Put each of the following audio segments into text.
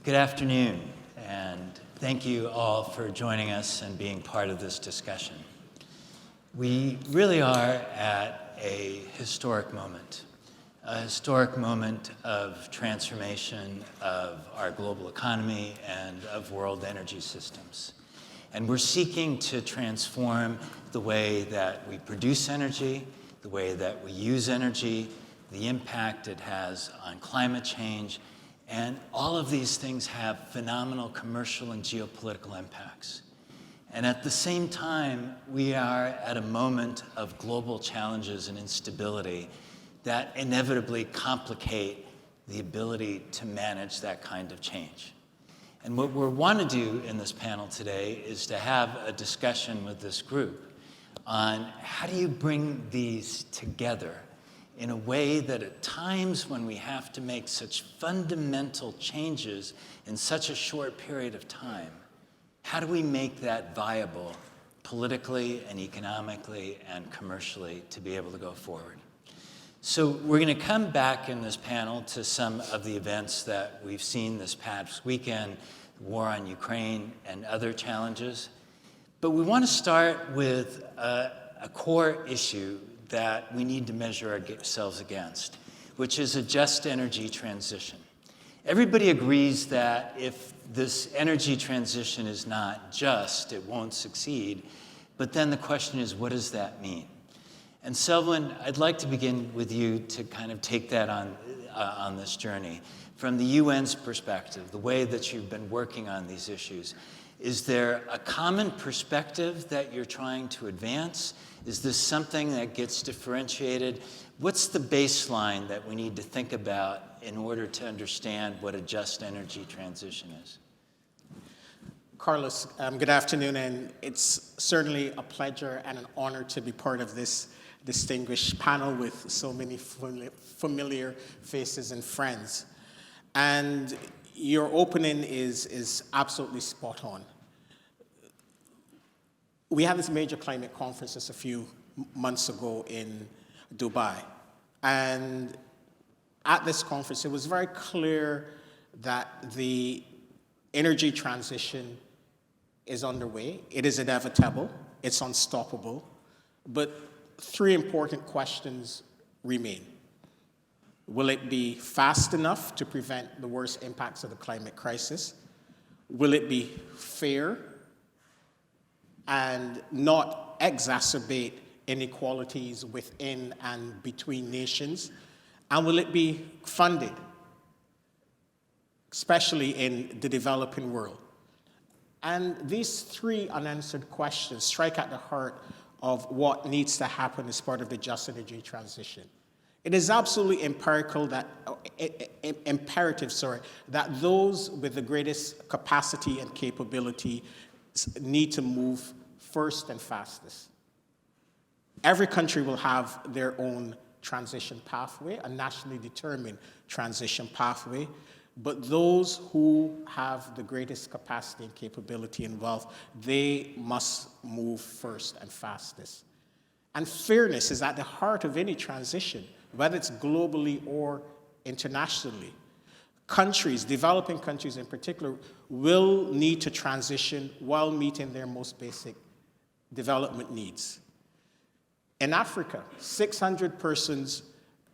Good afternoon, and thank you all for joining us and being part of this discussion. We really are at a historic moment of transformation of our global economy and of world energy systems. And we're seeking to transform the way that we produce energy, the way that we use energy, the impact it has on climate change, and all of these things have phenomenal commercial and geopolitical impacts. And at the same time, we are at a moment of global challenges and instability that inevitably complicate the ability to manage that kind of change. And what we want to do in this panel today is to have a discussion with this group on how do you bring these together in a way that at times when we have to make such fundamental changes in such a short period of time, how do we make that viable politically and economically and commercially to be able to go forward? So we're going to come back in this panel to some of the events that we've seen this past weekend, the war on Ukraine and other challenges. But we want to start with a core issue that we need to measure ourselves against, which is a just energy transition. Everybody agrees that if this energy transition is not just, it won't succeed. But then the question is, what does that mean? And Selwin, I'd like to begin with you to kind of take that on this journey. From the UN's perspective, the way that you've been working on these issues, is there a common perspective that you're trying to advance? Is this something that gets differentiated? What's the baseline that we need to think about in order to understand what a just energy transition is? Carlos, good afternoon, and it's certainly a pleasure and an honor to be part of this distinguished panel with so many familiar faces and friends. And your opening is absolutely spot on. We had this major climate conference just a few months ago in Dubai. And at this conference, it was very clear that the energy transition is underway. It is inevitable. It's unstoppable. But three important questions remain. Will it be fast enough to prevent the worst impacts of the climate crisis? Will it be fair and not exacerbate inequalities within and between nations? And will it be funded, especially in the developing world? And these three unanswered questions strike at the heart of what needs to happen as part of the just energy transition. It is absolutely imperative that those with the greatest capacity and capability need to move first and fastest. Every country will have their own transition pathway, a nationally determined transition pathway, but those who have the greatest capacity and capability and wealth, they must move first and fastest. And fairness is at the heart of any transition, whether it's globally or internationally. Countries, developing countries in particular, will need to transition while meeting their most basic development needs. In Africa, 600 persons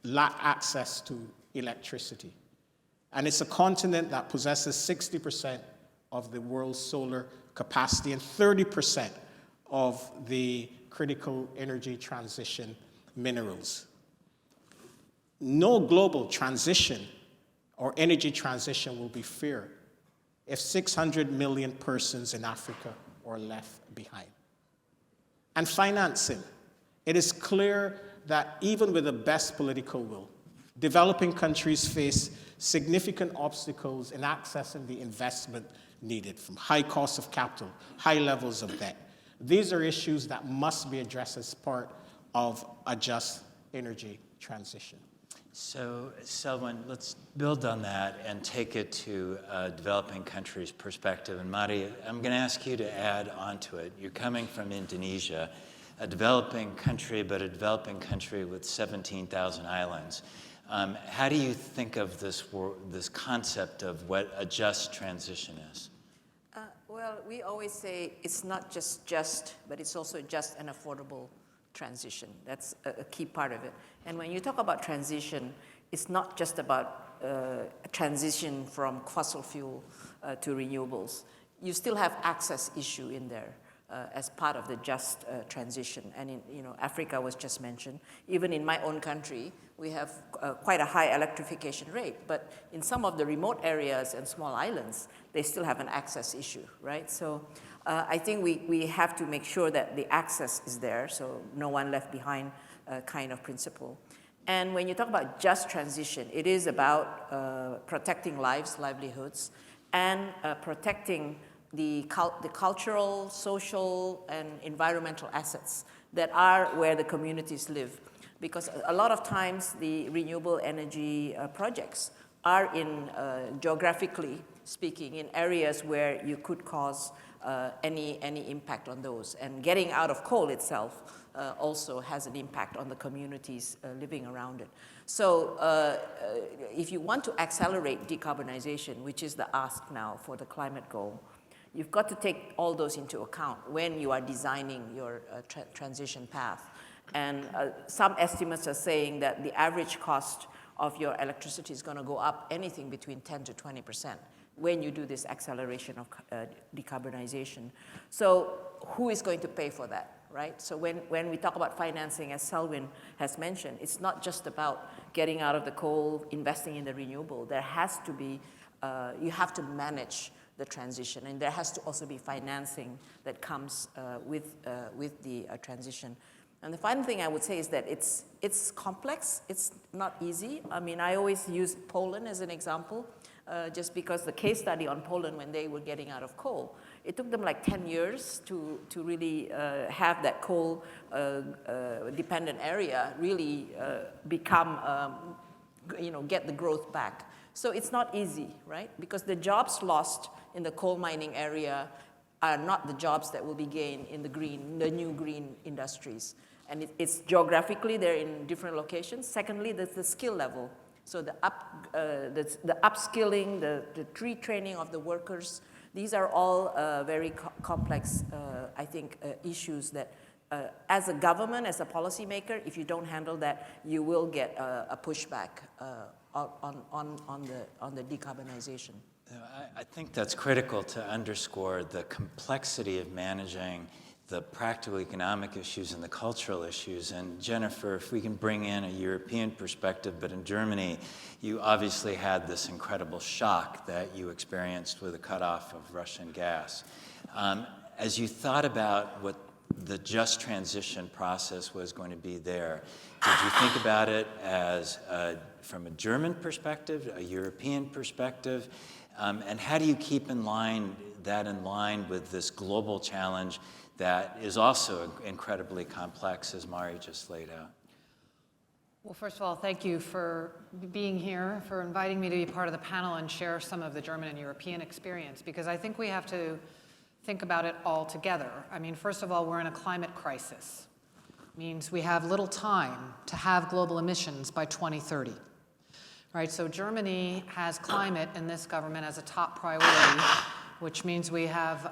lack access to electricity. And it's a continent that possesses 60% of the world's solar capacity and 30% of the critical energy transition minerals. No global transition or energy transition will be fair if 600 million persons in Africa are left behind. And financing. It is clear that even with the best political will, developing countries face significant obstacles in accessing the investment needed, from high costs of capital, high levels of debt. These are issues that must be addressed as part of a just energy transition. So, Selwin, let's build on that and take it to a developing country's perspective. And Mari, I'm going to ask you to add on to it. You're coming from Indonesia, a developing country, but a developing country with 17,000 islands. How do you think of this concept of what a just transition is? Well, we always say it's not just, but it's also just and affordable transition. That's a key part of it. And when you talk about transition, it's not just about a transition from fossil fuel to renewables. You still have access issue in there as part of the just transition. And Africa was just mentioned. Even in my own country, we have quite a high electrification rate, but in some of the remote areas and small islands, they still have an access issue, right? So I think we have to make sure that the access is there, so no one left behind kind of principle. And when you talk about just transition, it is about protecting lives, livelihoods, and protecting the cultural, social, and environmental assets that are where the communities live. Because a lot of times the renewable energy projects are in, geographically speaking, in areas where you could cause any impact on those. And getting out of coal itself also has an impact on the communities living around it. So if you want to accelerate decarbonization, which is the ask now for the climate goal, you've got to take all those into account when you are designing your transition path. And some estimates are saying that the average cost of your electricity is going to go up anything between 10 to 20% when you do this acceleration of decarbonization. So who is going to pay for that, right? So when we talk about financing, as Selwin has mentioned, it's not just about getting out of the coal, investing in the renewable. There has to be, you have to manage the transition, and there has to also be financing that comes with the transition. And the final thing I would say is that it's complex, it's not easy. I mean, I always use Poland as an example, just because the case study on Poland when they were getting out of coal, it took them like 10 years to really have that coal dependent area really become, get the growth back. So it's not easy, right? Because the jobs lost in the coal mining area are not the jobs that will be gained in the new green industries. And it's geographically, they're in different locations. Secondly, there's the skill level. So the upskilling, the retraining of the workers, these are all very complex, I think, issues that as a government, as a policymaker, if you don't handle that, you will get a pushback on the decarbonization. I think that's critical to underscore the complexity of managing the practical economic issues and the cultural issues. And Jennifer, if we can bring in a European perspective, but in Germany, you obviously had this incredible shock that you experienced with the cutoff of Russian gas. As you thought about what the just transition process was going to be there, did you think about it as from a German perspective, a European perspective? And how do you keep in line with this global challenge that is also incredibly complex, as Mari just laid out? Well, first of all, thank you for being here, for inviting me to be part of the panel and share some of the German and European experience, because I think we have to think about it all together. I mean, first of all, we're in a climate crisis. It means we have little time to have global emissions by 2030. Right, so Germany has climate in this government as a top priority, which means we have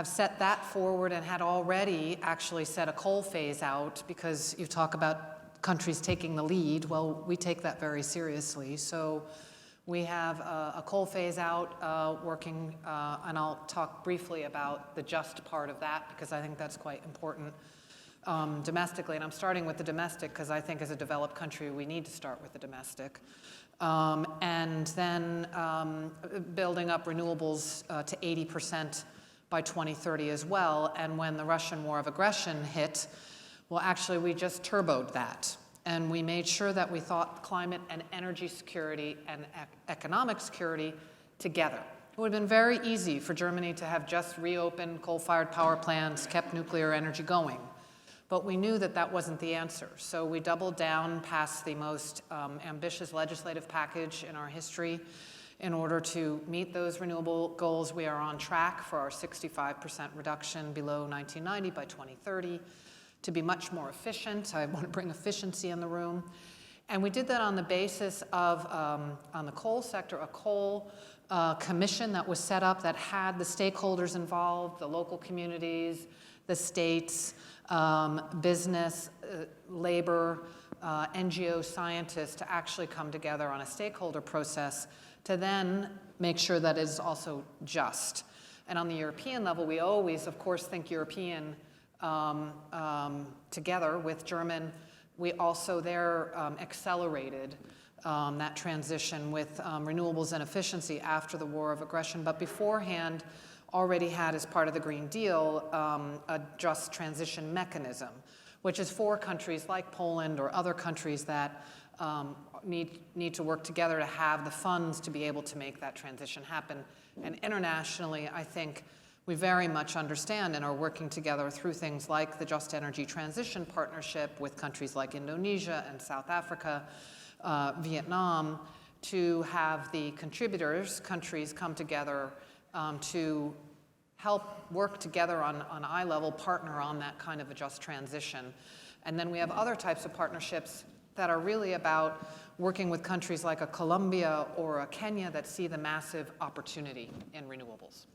set that forward and had already actually set a coal phase out, because you talk about countries taking the lead. Well, we take that very seriously. So we have a coal phase out working, and I'll talk briefly about the just part of that, because I think that's quite important. Domestically, and I'm starting with the domestic because I think as a developed country we need to start with the domestic, and then building up renewables to 80% by 2030 as well. And when the Russian war of aggression hit, well, actually we just turboed that, and we made sure that we thought climate and energy security and economic security together. It would have been very easy for Germany to have just reopened coal-fired power plants, kept nuclear energy going. But we knew that that wasn't the answer. So we doubled down past the most ambitious legislative package in our history in order to meet those renewable goals. We are on track for our 65% reduction below 1990 by 2030, to be much more efficient. I want to bring efficiency in the room. And we did that on the basis of, on the coal sector, a coal commission that was set up that had the stakeholders involved, the local communities, the states, business, labor, NGO scientists to actually come together on a stakeholder process to then make sure that it is also just. And on the European level, we always, of course, think European together with German. We also there accelerated that transition with renewables and efficiency after the war of aggression, but beforehand already had as part of the Green Deal a just transition mechanism, which is for countries like Poland or other countries that need to work together to have the funds to be able to make that transition happen. And internationally, I think we very much understand and are working together through things like the Just Energy Transition Partnership with countries like Indonesia and South Africa, Vietnam, to have the countries come together to help work together on eye level, partner on that kind of a just transition. And then we have other types of partnerships that are really about working with countries like a Colombia or a Kenya that see the massive opportunity in renewables.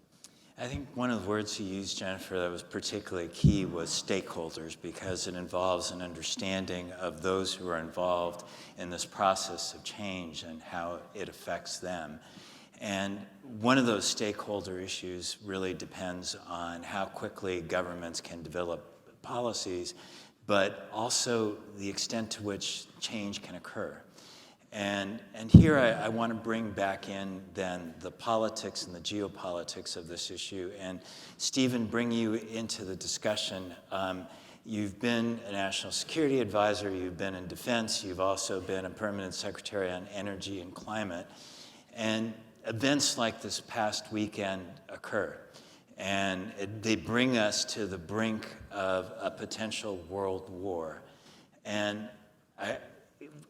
I think one of the words you used, Jennifer, that was particularly key was stakeholders, because it involves an understanding of those who are involved in this process of change and how it affects them. And one of those stakeholder issues really depends on how quickly governments can develop policies, but also the extent to which change can occur. And here I want to bring back in then the politics and the geopolitics of this issue. And Stephen, bring you into the discussion. You've been a national security advisor, you've been in defense, you've also been a permanent secretary on energy and climate. And events like this past weekend occur. And they bring us to the brink of a potential world war. And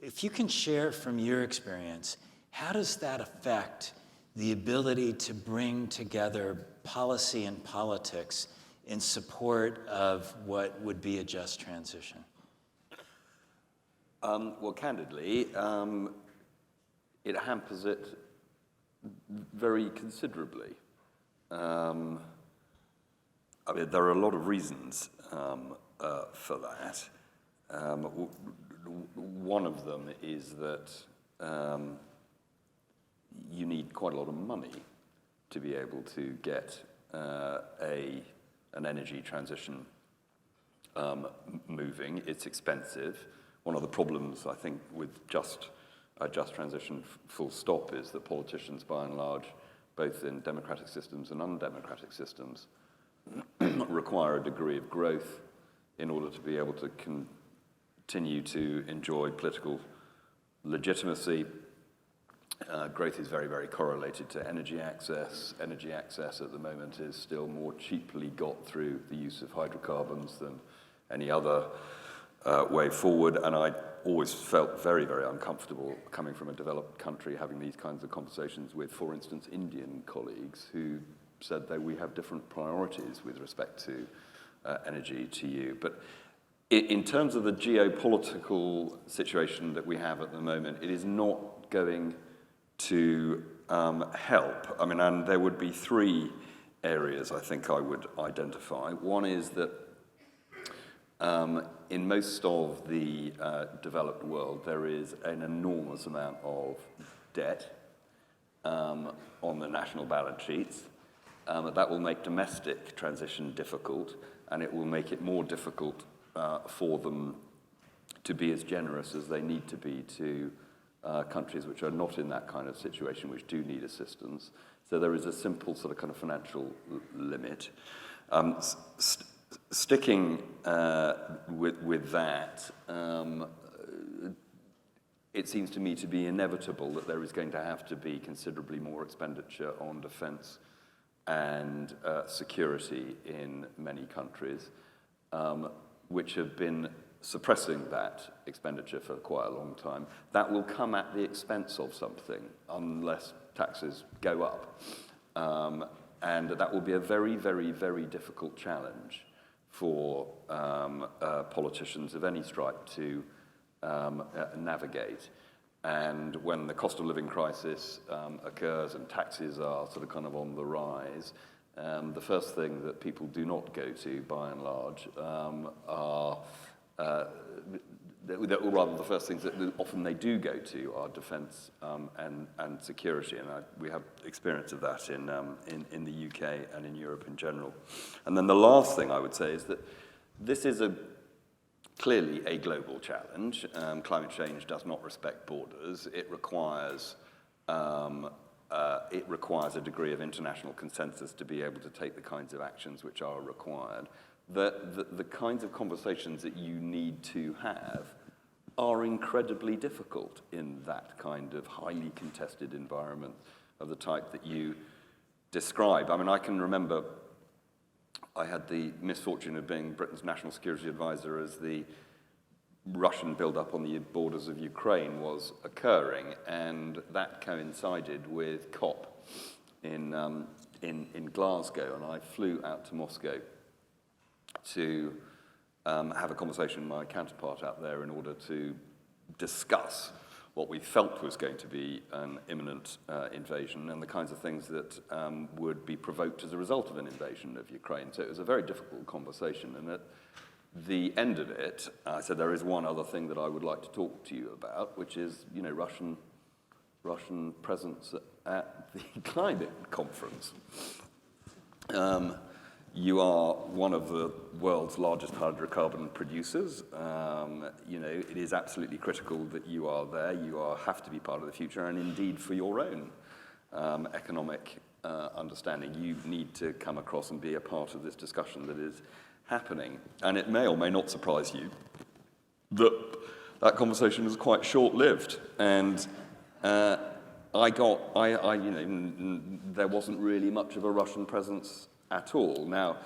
if you can share from your experience, how does that affect the ability to bring together policy and politics in support of what would be a just transition? Well, candidly, it hampers it very considerably. I mean, there are a lot of reasons for that. One of them is that you need quite a lot of money to be able to get an energy transition moving. It's expensive. One of the problems, I think, with just transition full stop is that politicians, by and large, both in democratic systems and undemocratic systems, require a degree of growth in order to be able to continue to enjoy political legitimacy. Growth is very, very correlated to energy access. Energy access at the moment is still more cheaply got through the use of hydrocarbons than any other way forward. And I always felt very, very uncomfortable coming from a developed country having these kinds of conversations with, for instance, Indian colleagues who said that we have different priorities with respect to energy to you. But in terms of the geopolitical situation that we have at the moment, it is not going to help. I mean, and there would be three areas I think I would identify. One is that in most of the developed world, there is an enormous amount of debt on the national balance sheets. That will make domestic transition difficult, and it will make it more difficult for them to be as generous as they need to be to countries which are not in that kind of situation, which do need assistance. So there is a simple sort of kind of financial limit. Sticking with that, it seems to me to be inevitable that there is going to have to be considerably more expenditure on defense and security in many countries, which have been suppressing that expenditure for quite a long time. That will come at the expense of something unless taxes go up. And that will be a very, very, very difficult challenge for politicians of any stripe to navigate. And when the cost of living crisis occurs and taxes are sort of kind of on the rise, the first thing that people do not go to, by and large, are, or rather the first things that often they do go to are defence and security. And we have experience of that in the UK and in Europe in general. And then the last thing I would say is that this is clearly a global challenge. Climate change does not respect borders. It requires a degree of international consensus to be able to take the kinds of actions which are required. The kinds of conversations that you need to have are incredibly difficult in that kind of highly contested environment of the type that you describe. I mean, I can remember I had the misfortune of being Britain's national security advisor as the Russian build-up on the borders of Ukraine was occurring, and that coincided with COP in Glasgow, and I flew out to Moscow to have a conversation with my counterpart out there in order to discuss what we felt was going to be an imminent invasion and the kinds of things that would be provoked as a result of an invasion of Ukraine. So it was a very difficult conversation, and at the end of it, I said there is one other thing that I would like to talk to you about, which is, you know, Russian presence at the climate conference. You are one of the world's largest hydrocarbon producers. You know, it is absolutely critical that you are there. You have to be part of the future, and indeed for your own economic understanding, you need to come across and be a part of this discussion that is happening. And it may or may not surprise you that conversation was quite short-lived, and there wasn't really much of a Russian presence at all. Now,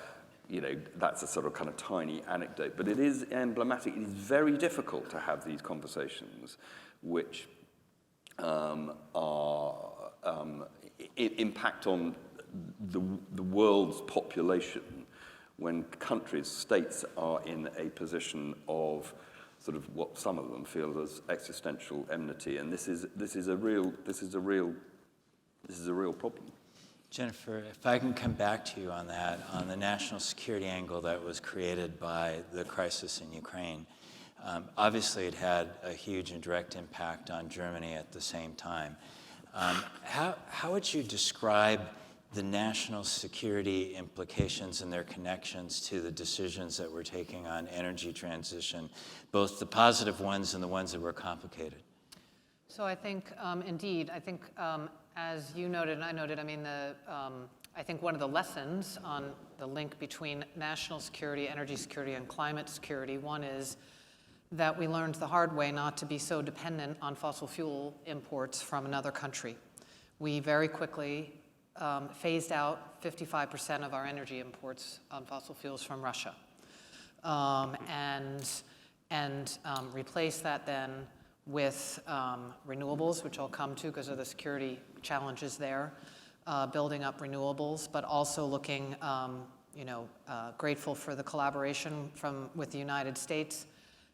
you know, that's a sort of kind of tiny anecdote, but it is emblematic. It is very difficult to have these conversations which impact on the world's population when countries, states are in a position of sort of what some of them feel as existential enmity, and this is a real problem. Jennifer, if I can come back to you on that, on the national security angle that was created by the crisis in Ukraine. Obviously, it had a huge and direct impact on Germany at the same time. How would you describe the national security implications and their connections to the decisions that we're taking on energy transition, both the positive ones and the ones that were complicated? So I think, indeed, I think as you noted and I noted, I mean, I think one of the lessons on the link between national security, energy security, and climate security, one is that we learned the hard way not to be so dependent on fossil fuel imports from another country. We very quickly phased out 55% of our energy imports on fossil fuels from Russia, and replaced that then with renewables, which I'll come to because of the security challenges there, building up renewables, but also looking, grateful for the collaboration with the United States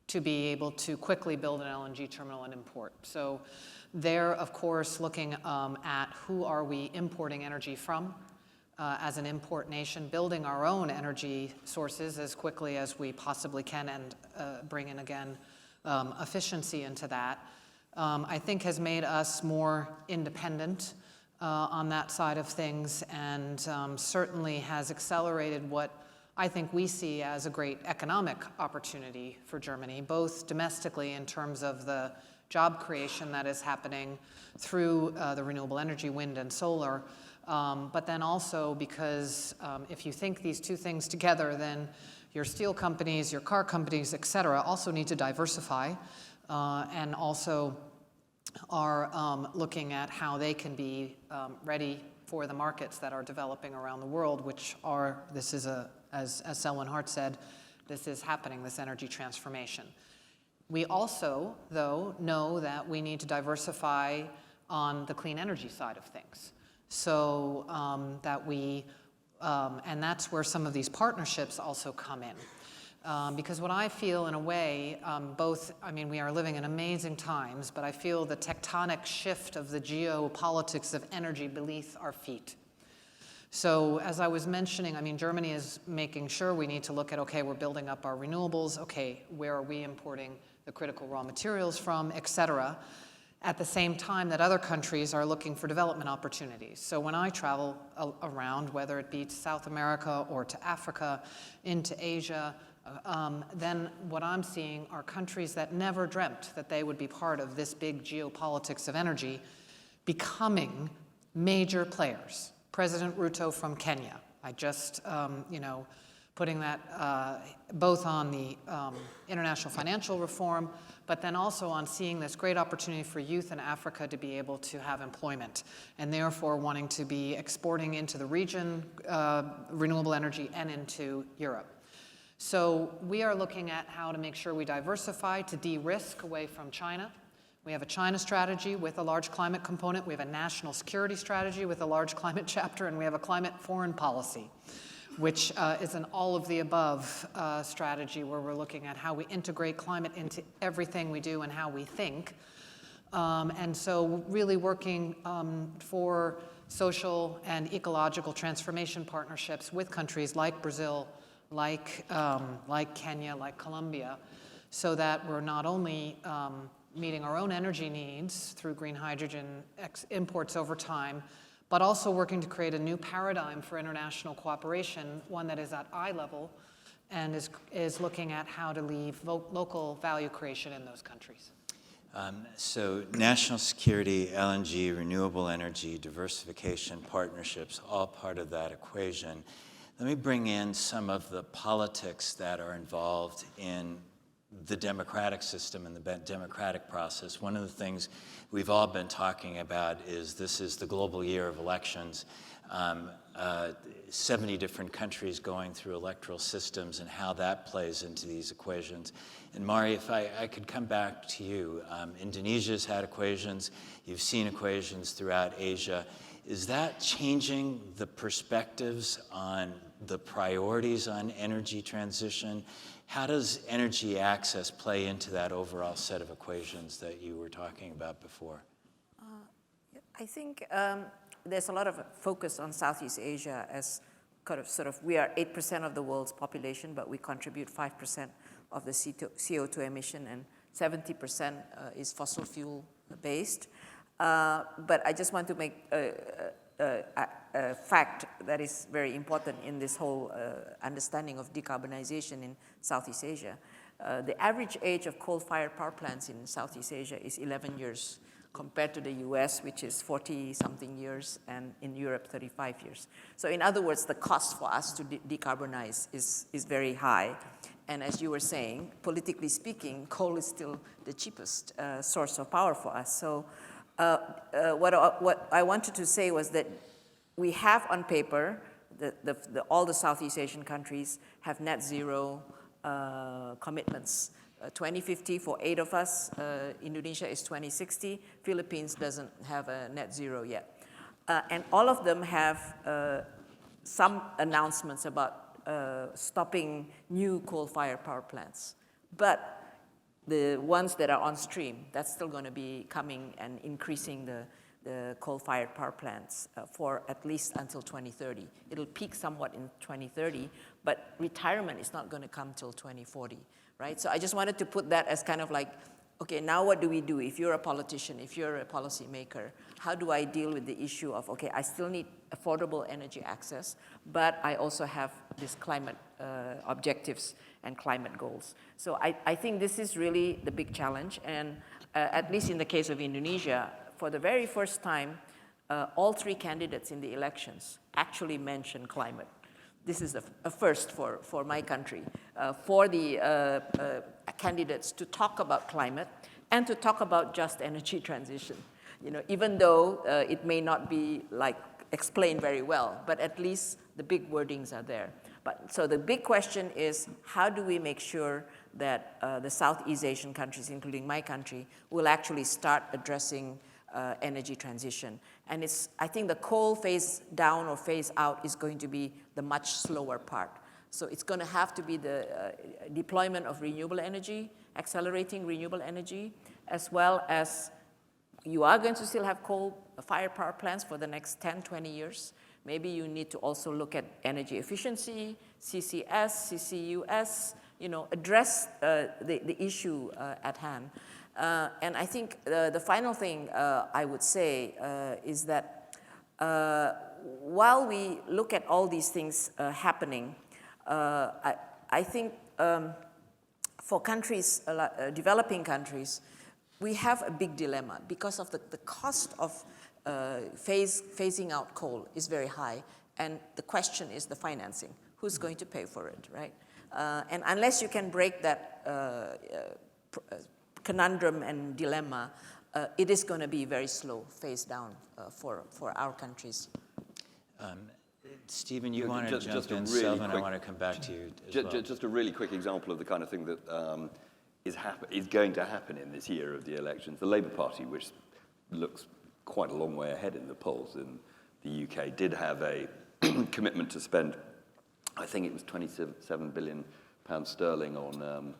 to be able to quickly build an LNG terminal and import. So they're, of course, looking at who are we importing energy from as an import nation, building our own energy sources as quickly as we possibly can, and bring in, again, efficiency into that, I think has made us more independent on that side of things, and certainly has accelerated what I think we see as a great economic opportunity for Germany, both domestically in terms of the job creation that is happening through the renewable energy, wind and solar, but then also because if you think these two things together, then your steel companies, your car companies, et cetera, also need to diversify and also are looking at how they can be ready for the markets that are developing around the world, which are, this is as Selwin Hart said, this is happening, this energy transformation. We also, though, know that we need to diversify on the clean energy side of things. So and that's where some of these partnerships also come in. Because what I feel in a way, we are living in amazing times, but I feel the tectonic shift of the geopolitics of energy beneath our feet. So as I was mentioning, Germany is making sure we need to look at, okay, we're building up our renewables, okay, where are we importing the critical raw materials from, et cetera, at the same time that other countries are looking for development opportunities. So when I travel around, whether it be to South America or to Africa, into Asia, then what I'm seeing are countries that never dreamt that they would be part of this big geopolitics of energy becoming major players. President Ruto from Kenya, I just, putting that both on the international financial reform, but then also on seeing this great opportunity for youth in Africa to be able to have employment, and therefore wanting to be exporting into the region renewable energy and into Europe. So we are looking at how to make sure we diversify to de-risk away from China. We have a China strategy with a large climate component. We have a national security strategy with a large climate chapter, and we have a climate foreign policy, which is an all-of-the-above strategy where we're looking at how we integrate climate into everything we do and how we think. And so really working for social and ecological transformation partnerships with countries like Brazil, like Kenya, like Colombia, so that we're not only meeting our own energy needs through green hydrogen imports over time, but also working to create a new paradigm for international cooperation, one that is at eye level and is looking at how to leave local value creation in those countries. So national security, LNG, renewable energy, diversification, partnerships, all part of that equation. Let me bring in some of the politics that are involved in the democratic system and the democratic process. One of the things we've all been talking about is this is the global year of elections. 70 different countries going through electoral systems and how that plays into these equations. And Mari, if I could come back to you. Indonesia's had equations. You've seen equations throughout Asia. Is that changing the perspectives on the priorities on energy transition? How does energy access play into that overall set of equations that you were talking about before? I think there's a lot of focus on Southeast Asia as we are 8% of the world's population, but we contribute 5% of the CO2 emission, and 70% is fossil fuel based. But I just want to make a fact that is very important in this whole understanding of decarbonization in Southeast Asia. The average age of coal-fired power plants in Southeast Asia is 11 years, compared to the US, which is 40-something years, and in Europe, 35 years. So in other words, the cost for us to decarbonize is very high. And as you were saying, politically speaking, coal is still the cheapest source of power for us. So what I wanted to say was that we have on paper, all the Southeast Asian countries have net zero commitments. 2050 for 8 of us, Indonesia is 2060, Philippines doesn't have a net zero yet. And all of them have some announcements about stopping new coal-fired power plants. But the ones that are on stream, that's still going to be coming and increasing the coal-fired power plants for at least until 2030. It'll peak somewhat in 2030, but retirement is not going to come till 2040, right? So I just wanted to put that as kind of like, okay, now what do we do? If you're a politician, if you're a policymaker, how do I deal with the issue of, okay, I still need affordable energy access, but I also have these climate objectives and climate goals. So I think this is really the big challenge, and at least in the case of Indonesia, for the very first time, all 3 candidates in the elections actually mentioned climate. This is a first for my country, for the candidates to talk about climate and to talk about just energy transition. You know, even though it may not be like explained very well, but at least the big wordings are there. But so the big question is, how do we make sure that the Southeast Asian countries, including my country, will actually start addressing energy transition? And I think the coal phase down or phase out is going to be the much slower part. So it's going to have to be the deployment of renewable energy, accelerating renewable energy, as well as you are going to still have coal-fired power plants for the next 10, 20 years. Maybe you need to also look at energy efficiency, CCS, CCUS, address the issue at hand. And I think the final thing I would say is that while we look at all these things happening, I think for countries, developing countries, we have a big dilemma because of the cost of phasing out coal is very high, and the question is the financing. Who's going to pay for it, right? And unless you can break that conundrum and dilemma, it is going to be very slow phase down for our countries. Stephen, you want to jump just a in, really Selwyn, I quick- want to come back to you as well. Just a really quick example of the kind of thing that is going to happen in this year of the elections. The Labour Party, which looks quite a long way ahead in the polls in the UK, did have a commitment to spend, I think it was £27 billion sterling on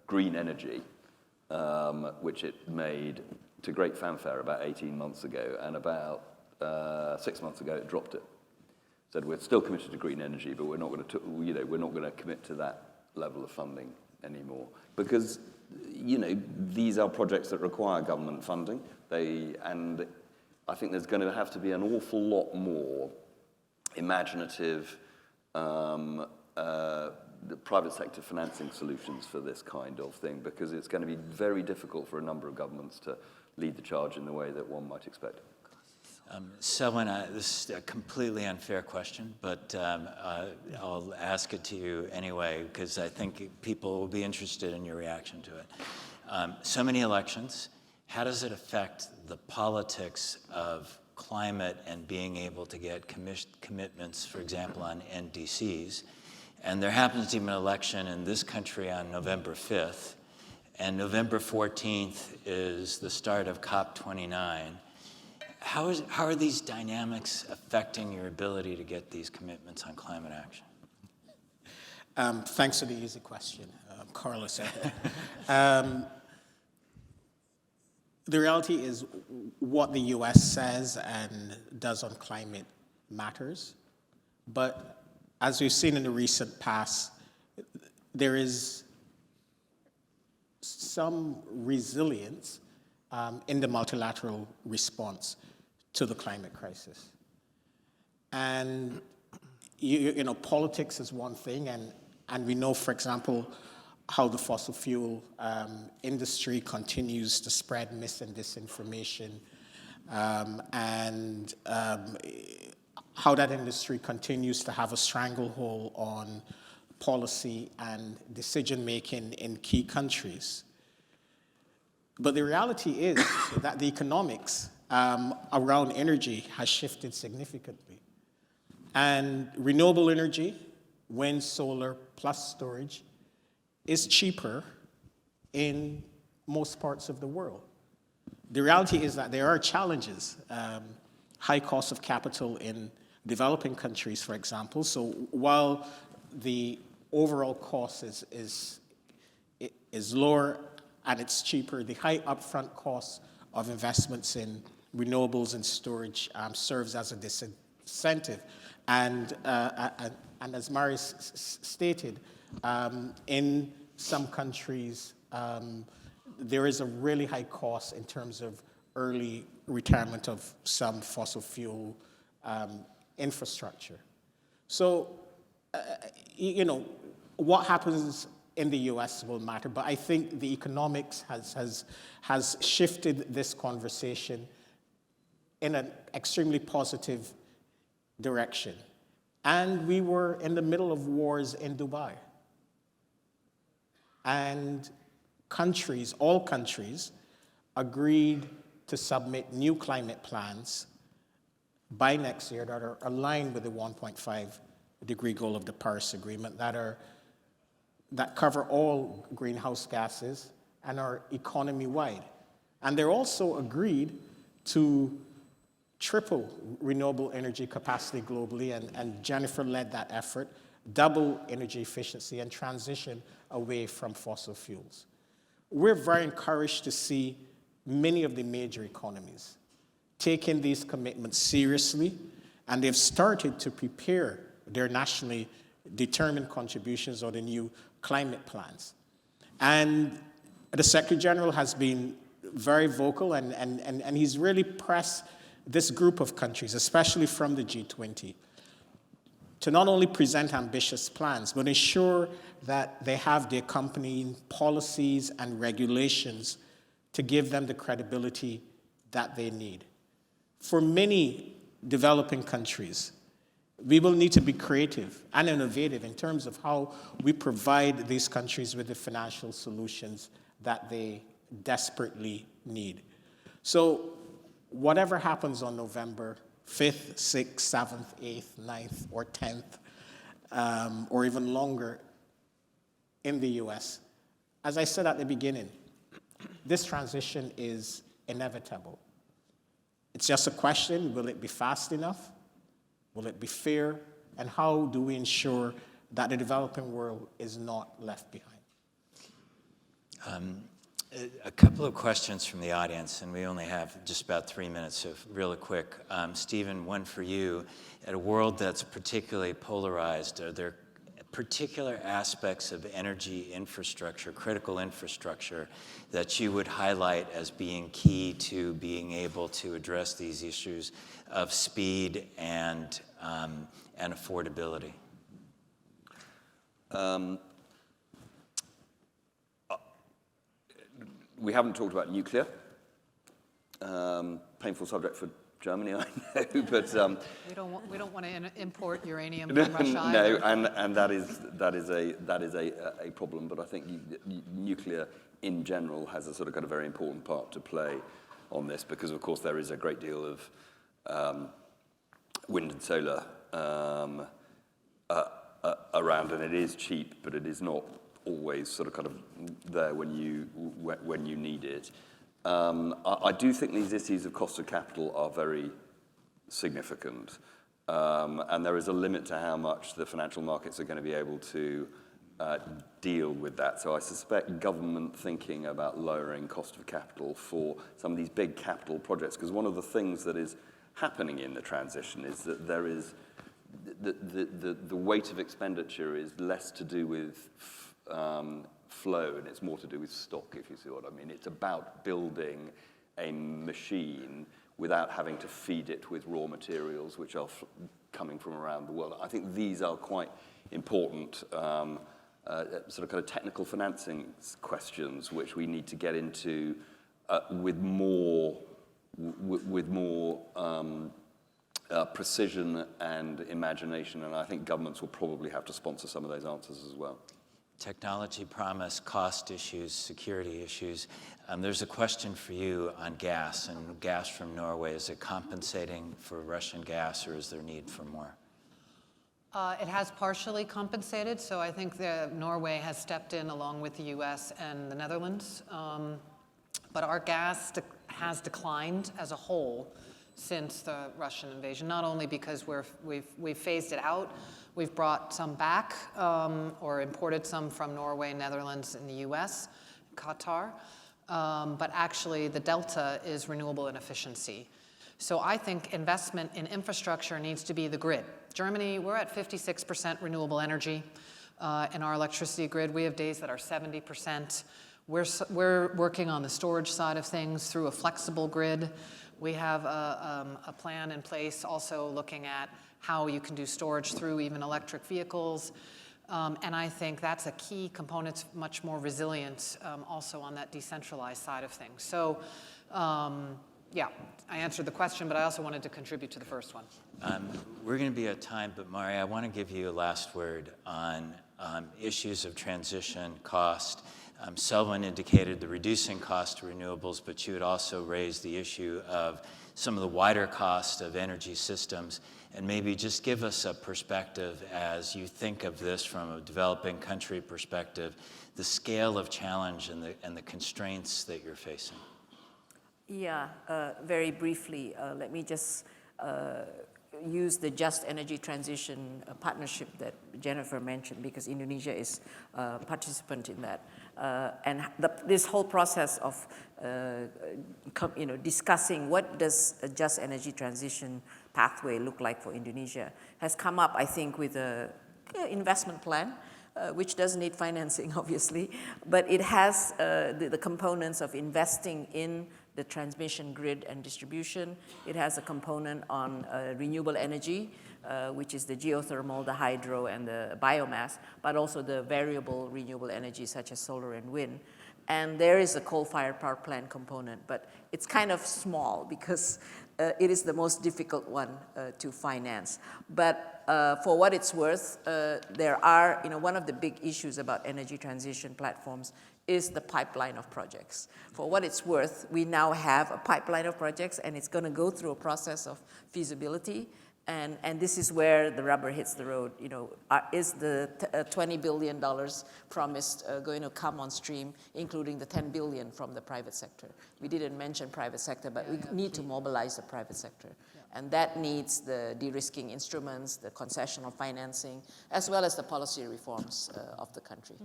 green energy, which it made to great fanfare about 18 months ago, and about 6 months ago it dropped it. Said we're still committed to green energy, but we're not going to commit to that level of funding anymore, because these are projects that require government funding. And I think there's going to have to be an awful lot more imaginative private sector financing solutions for this kind of thing, because it's going to be very difficult for a number of governments to lead the charge in the way that one might expect. Selwyn, this is a completely unfair question, but I'll ask it to you anyway, because I think people will be interested in your reaction to it. So many elections, how does it affect the politics of climate and being able to get commitments, for example, on NDCs? And there happens to be an election in this country on November 5th, and November 14th is the start of COP29. How are these dynamics affecting your ability to get these commitments on climate action? Thanks for the easy question, Carlos. The reality is what the U.S. says and does on climate matters. But as we've seen in the recent past, there is some resilience in the multilateral response to the climate crisis. And politics is one thing, and we know, for example, how the fossil fuel industry continues to spread mis and disinformation, and how that industry continues to have a stranglehold on policy and decision-making in key countries. But the reality is that the economics around energy has shifted significantly. And renewable energy, wind, solar, plus storage, is cheaper in most parts of the world. The reality is that there are challenges, high cost of capital in developing countries, for example. So while the overall cost is lower and it's cheaper, the high upfront cost of investments in renewables and storage serves as a disincentive. And as Marius stated, in some countries, there is a really high cost in terms of early retirement of some fossil fuel infrastructure. So, what happens in the U.S. will matter, but I think the economics has shifted this conversation in an extremely positive direction. And we were in the middle of wars in Dubai. And all countries, agreed to submit new climate plans by next year that are aligned with the 1.5 degree goal of the Paris Agreement, that cover all greenhouse gases and are economy-wide. And they're also agreed to triple renewable energy capacity globally, and Jennifer led that effort, double energy efficiency, and transition away from fossil fuels. We're very encouraged to see many of the major economies taking these commitments seriously, and they've started to prepare their nationally determined contributions or the new climate plans. And the Secretary General has been very vocal, and he's really pressed this group of countries, especially from the G20, to not only present ambitious plans, but ensure that they have the accompanying policies and regulations to give them the credibility that they need. For many developing countries, we will need to be creative and innovative in terms of how we provide these countries with the financial solutions that they desperately need. So whatever happens on November 5th, 6th, 7th, 8th, 9th, or 10th, or even longer in the US, as I said at the beginning, this transition is inevitable. It's just a question, will it be fast enough? Will it be fair? And how do we ensure that the developing world is not left behind? A couple of questions from the audience, and we only have just about 3 minutes, so really quick. Stephen, one for you. At a world that's particularly polarized, are there particular aspects of energy infrastructure, critical infrastructure, that you would highlight as being key to being able to address these issues of speed and affordability? We haven't talked about nuclear. Painful subject for Germany, I know, but we don't want to import uranium from Russia either. no, and that is a problem. But I think nuclear in general has a sort of got a very important part to play on this, because of course there is a great deal of wind and solar around, and it is cheap, but it is not always sort of kind of there when you need it. I do think these issues of cost of capital are very significant, and there is a limit to how much the financial markets are going to be able to deal with that. So I suspect government thinking about lowering cost of capital for some of these big capital projects, because one of the things that is happening in the transition is that there is the weight of expenditure is less to do with flow, and it's more to do with stock, if you see what I mean. It's about building a machine without having to feed it with raw materials which are coming from around the world. I think these are quite important sort of kind of technical financing questions which we need to get into with more precision and imagination, and I think governments will probably have to sponsor some of those answers as well. Technology promise, cost issues, security issues. There's a question for you on gas, and gas from Norway. Is it compensating for Russian gas, or is there need for more? It has partially compensated, so I think that Norway has stepped in along with the US and the Netherlands. But our gas has declined as a whole since the Russian invasion, not only because we've phased it out, we've brought some back or imported some from Norway, Netherlands, and the US, Qatar, but actually the delta is renewable and efficiency. So I think investment in infrastructure needs to be the grid. Germany, we're at 56% renewable energy in our electricity grid. We have days that are 70%. We're working on the storage side of things through a flexible grid. We have a plan in place also looking at how you can do storage through even electric vehicles. And I think that's a key component. It's much more resilient also on that decentralized side of things. So yeah, I answered the question, but I also wanted to contribute to the first one. We're going to be at time, but Mari, I want to give you a last word on issues of transition, cost. Selwin indicated the reducing cost to renewables, but you had also raised the issue of some of the wider cost of energy systems. And maybe just give us a perspective as you think of this from a developing country perspective, the scale of challenge and the constraints that you're facing. Yeah, very briefly, let me just use the Just Energy Transition partnership that Jennifer mentioned, because Indonesia is a participant in that. And this whole process of discussing what does a just energy transition pathway look like for Indonesia has come up, I think, with an investment plan, which does need financing, obviously, but it has the components of investing in the transmission grid and distribution. It has a component on renewable energy, which is the geothermal, the hydro, and the biomass, but also the variable renewable energy such as solar and wind. And there is a coal-fired power plant component, but it's kind of small because it is the most difficult one to finance. But for what it's worth, there are, one of the big issues about energy transition platforms is the pipeline of projects. For what it's worth, we now have a pipeline of projects, and it's going to go through a process of feasibility. And this is where the rubber hits the road. Is the $20 billion promised going to come on stream, including the $10 billion from the private sector? We didn't mention private sector, but we need to mobilize the private sector. And that needs the de-risking instruments, the concessional financing, as well as the policy reforms of the country.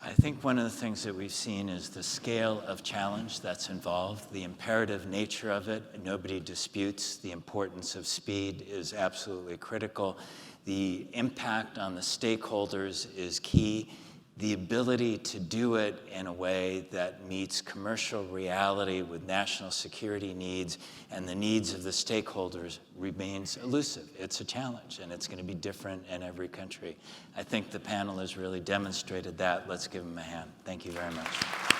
I think one of the things that we've seen is the scale of challenge that's involved, the imperative nature of it. Nobody disputes the importance of speed is absolutely critical. The impact on the stakeholders is key. The ability to do it in a way that meets commercial reality with national security needs and the needs of the stakeholders remains elusive. It's a challenge, and it's going to be different in every country. I think the panel has really demonstrated that. Let's give them a hand. Thank you very much.